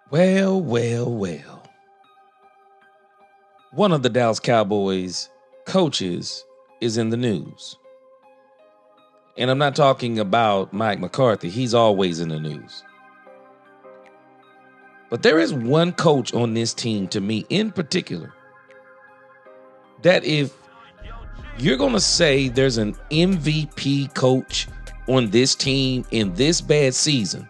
Well, well, well. One of the Dallas Cowboys coaches is in the news. And I'm not talking about Mike McCarthy. He's always in the news. But there is one coach on this team, to me in particular, that if you're going to say there's an MVP coach on this team in this bad season,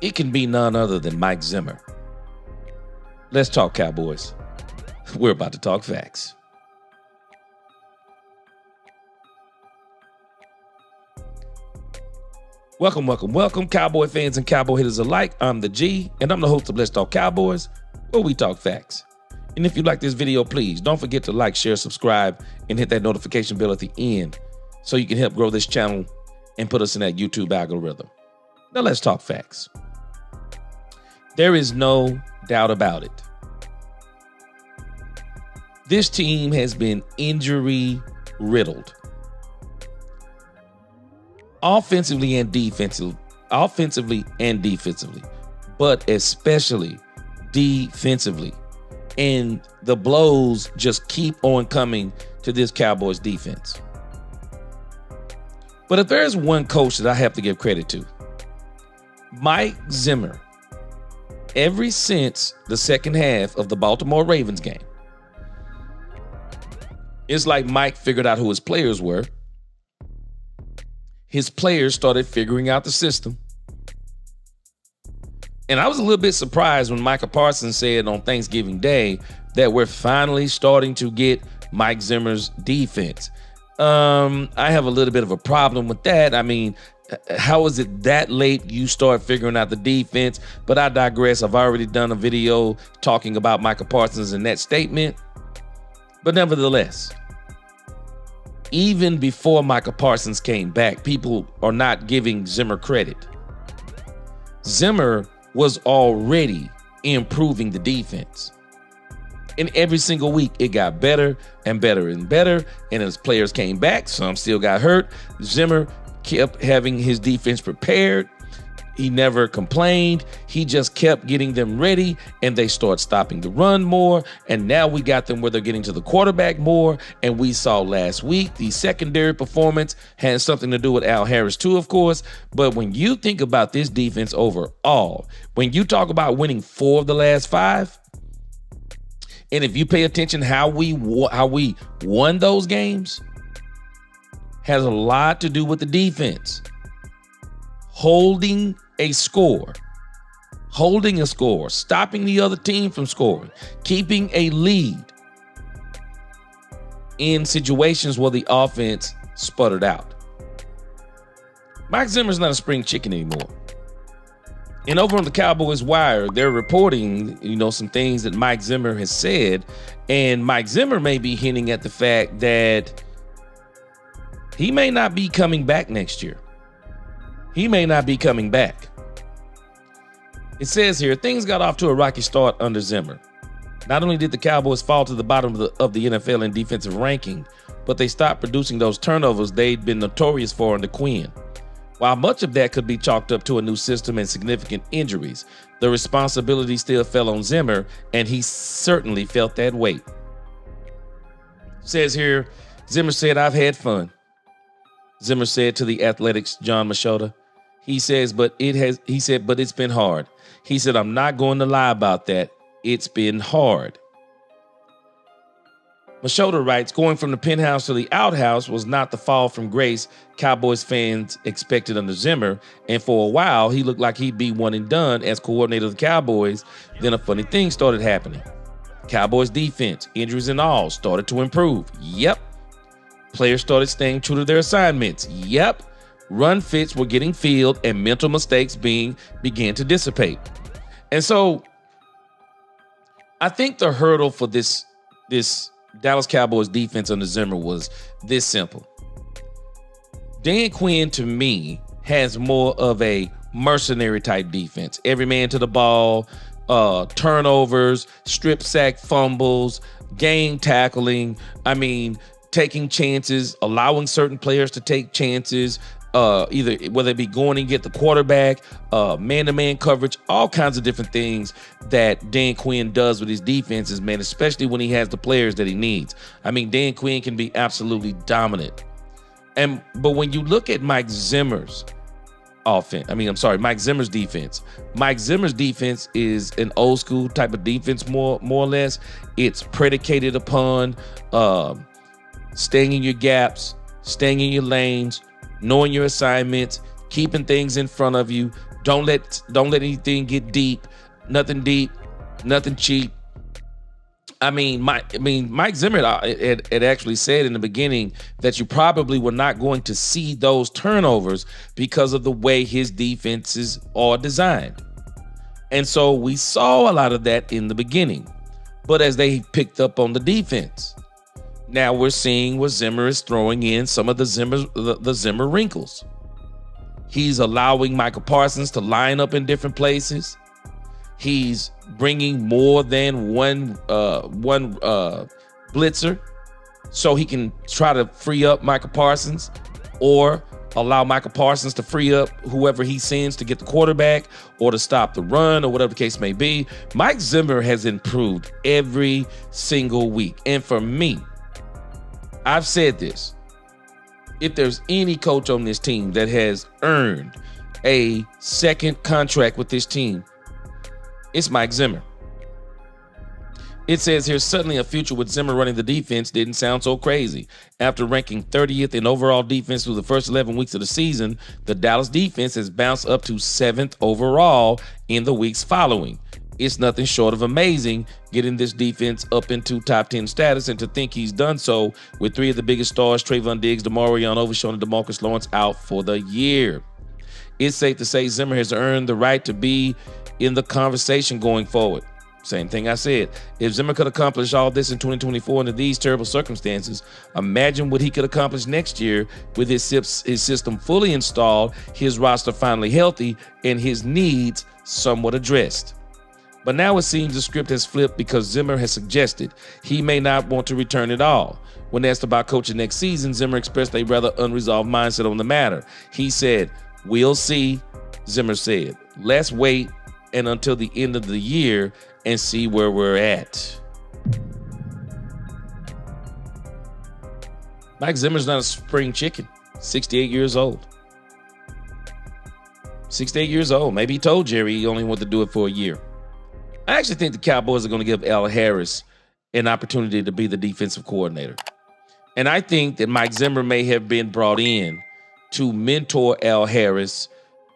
it can be none other than Mike Zimmer. Let's talk Cowboys. We're about to talk facts. Welcome, welcome, welcome, Cowboy fans and Cowboy hitters alike. I'm the G, and I'm the host of Let's Talk Cowboys, where we talk facts. And if you like this video, please don't forget to like, share, subscribe, and hit that notification bell at the end so you can help grow this channel and put us in that YouTube algorithm. Now let's talk facts. There is no doubt about it. This team has been injury riddled. Offensively and defensively, but especially defensively. And the blows just keep on coming to this Cowboys defense. But if there's one coach that I have to give credit to, Mike Zimmer, ever since the second half of the Baltimore Ravens game, it's like Mike figured out who his players were. His players started figuring out the system. And I was a little bit surprised when Micah Parsons said on Thanksgiving Day that we're finally starting to get Mike Zimmer's defense. I have a little bit of a problem with that. I mean, how is it that late you start figuring out the defense? But I digress. I've already done a video talking about Micah Parsons and that statement. But nevertheless, even before Micah Parsons came back, people are not giving Zimmer credit. Zimmer was already improving the defense. And every single week, it got better and better and better. And as players came back, some still got hurt. Zimmer kept having his defense prepared. He never complained. He just kept getting them ready, and they start stopping the run more. And now we got them where they're getting to the quarterback more. And we saw last week the secondary performance has something to do with Al Harris too, of course. But when you think about this defense overall, when you talk about winning 4 of the last 5, and if you pay attention how we won those games, has a lot to do with the defense. Holding a score, stopping the other team from scoring, keeping a lead in situations where the offense sputtered out. Mike Zimmer's not a spring chicken anymore. And over on the Cowboys Wire, they're reporting, some things that Mike Zimmer has said. And Mike Zimmer may be hinting at the fact that he may not be coming back next year. He may not be coming back. It says here, things got off to a rocky start under Zimmer. Not only did the Cowboys fall to the bottom of the NFL in defensive ranking, but they stopped producing those turnovers they'd been notorious for under Quinn. While much of that could be chalked up to a new system and significant injuries, the responsibility still fell on Zimmer, and he certainly felt that weight. It says here, Zimmer said, "I've had fun." Zimmer said to the Athletics' John Machota. He said, but it's been hard. He said, "I'm not going to lie about that. It's been hard." Machota writes, going from the penthouse to the outhouse was not the fall from grace Cowboys fans expected under Zimmer, and for a while, he looked like he'd be one and done as coordinator of the Cowboys. Then a funny thing started happening. Cowboys defense, injuries and all, started to improve. Yep. Players started staying true to their assignments. Yep. Run fits were getting filled and mental mistakes began to dissipate. And so I think the hurdle for this Dallas Cowboys defense under Zimmer was this simple. Dan Quinn, to me, has more of a mercenary type defense. Every man to the ball, turnovers, strip sack fumbles, game tackling. I mean, taking chances, allowing certain players to take chances, either whether it be going and get the quarterback, man-to-man coverage, all kinds of different things that Dan Quinn does with his defenses, man, especially when he has the players that he needs. I mean, Dan Quinn can be absolutely dominant. But when you look at Mike Zimmer's defense. Mike Zimmer's defense is an old school type of defense, more or less. It's predicated upon staying in your gaps, staying in your lanes, knowing your assignments, keeping things in front of you. Don't let anything get deep, nothing cheap. Mike Zimmer had actually said in the beginning that you probably were not going to see those turnovers because of the way his defenses are designed. And so we saw a lot of that in the beginning. But as they picked up on the defense, now we're seeing where Zimmer is throwing in some of the Zimmer wrinkles. He's allowing Michael Parsons to line up in different places. He's bringing more than one blitzer so he can try to free up Michael Parsons, or allow Michael Parsons to free up whoever he sends to get the quarterback or to stop the run or whatever the case may be. Mike Zimmer has improved every single week. And for me, I've said this, if there's any coach on this team that has earned a second contract with this team, it's Mike Zimmer. It says here, suddenly a future with Zimmer running the defense didn't sound so crazy. After ranking 30th in overall defense through the first 11 weeks of the season, the Dallas defense has bounced up to 7th overall in the weeks following. It's nothing short of amazing getting this defense up into top 10 status, and to think he's done so with 3 of the biggest stars, Trayvon Diggs, DeMarion Overshown, and DeMarcus Lawrence, out for the year. It's safe to say Zimmer has earned the right to be in the conversation going forward. Same thing I said. If Zimmer could accomplish all this in 2024 under these terrible circumstances, imagine what he could accomplish next year with his system fully installed, his roster finally healthy, and his needs somewhat addressed. But now it seems the script has flipped because Zimmer has suggested he may not want to return at all. When asked about coaching next season, Zimmer expressed a rather unresolved mindset on the matter. He said, "We'll see," Zimmer said. "Let's wait and until the end of the year and see where we're at." Mike Zimmer's not a spring chicken. 68 years old. 68 years old. Maybe he told Jerry he only wanted to do it for a year. I actually think the Cowboys are going to give Al Harris an opportunity to be the defensive coordinator. And I think that Mike Zimmer may have been brought in to mentor Al Harris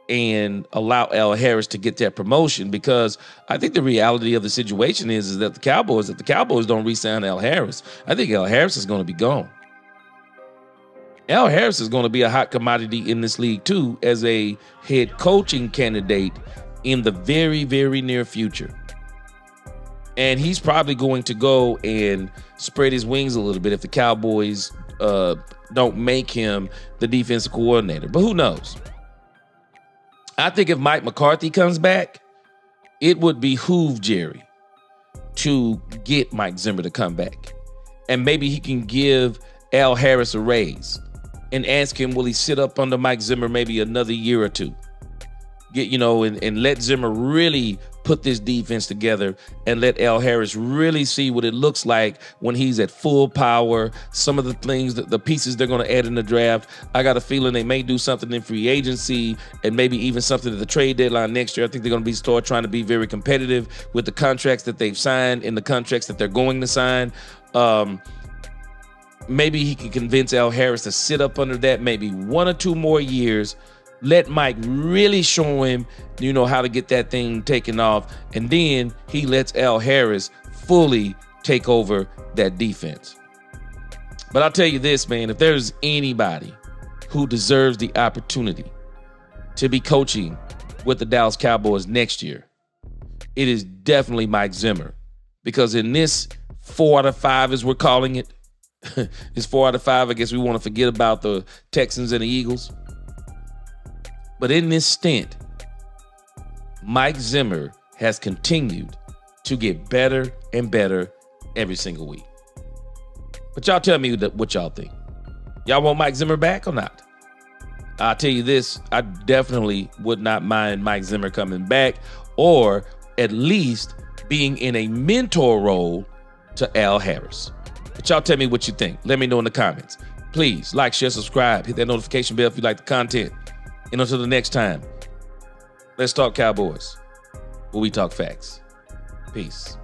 and allow Al Harris to get that promotion, because I think the reality of the situation is that the Cowboys don't re-sign Al Harris, I think Al Harris is going to be gone. Al Harris is going to be a hot commodity in this league too as a head coaching candidate in the very, very near future. And he's probably going to go and spread his wings a little bit if the Cowboys don't make him the defensive coordinator. But who knows? I think if Mike McCarthy comes back, it would behoove Jerry to get Mike Zimmer to come back. And maybe he can give Al Harris a raise and ask him, will he sit up under Mike Zimmer maybe another year or two? And let Zimmer really put this defense together and let Al Harris really see what it looks like when he's at full power. Some of the things, the pieces they're going to add in the draft, I got a feeling they may do something in free agency and maybe even something at the trade deadline next year. I think they're going to start trying to be very competitive with the contracts that they've signed and the contracts that they're going to sign. Maybe he can convince Al Harris to sit up under that maybe 1 or 2 more years. Let Mike really show him, how to get that thing taken off. And then he lets Al Harris fully take over that defense. But I'll tell you this, man, if there's anybody who deserves the opportunity to be coaching with the Dallas Cowboys next year, it is definitely Mike Zimmer. Because in this 4 out of 5, as we're calling it, it's 4 out of 5. I guess we want to forget about the Texans and the Eagles. But in this stint, Mike Zimmer has continued to get better and better every single week. But y'all tell me what y'all think. Y'all want Mike Zimmer back or not? I'll tell you this, I definitely would not mind Mike Zimmer coming back, or at least being in a mentor role to Al Harris. But y'all tell me what you think. Let me know in the comments. Please like, share, subscribe, hit that notification bell if you like the content. And until the next time, let's talk Cowboys, where we talk facts. Peace.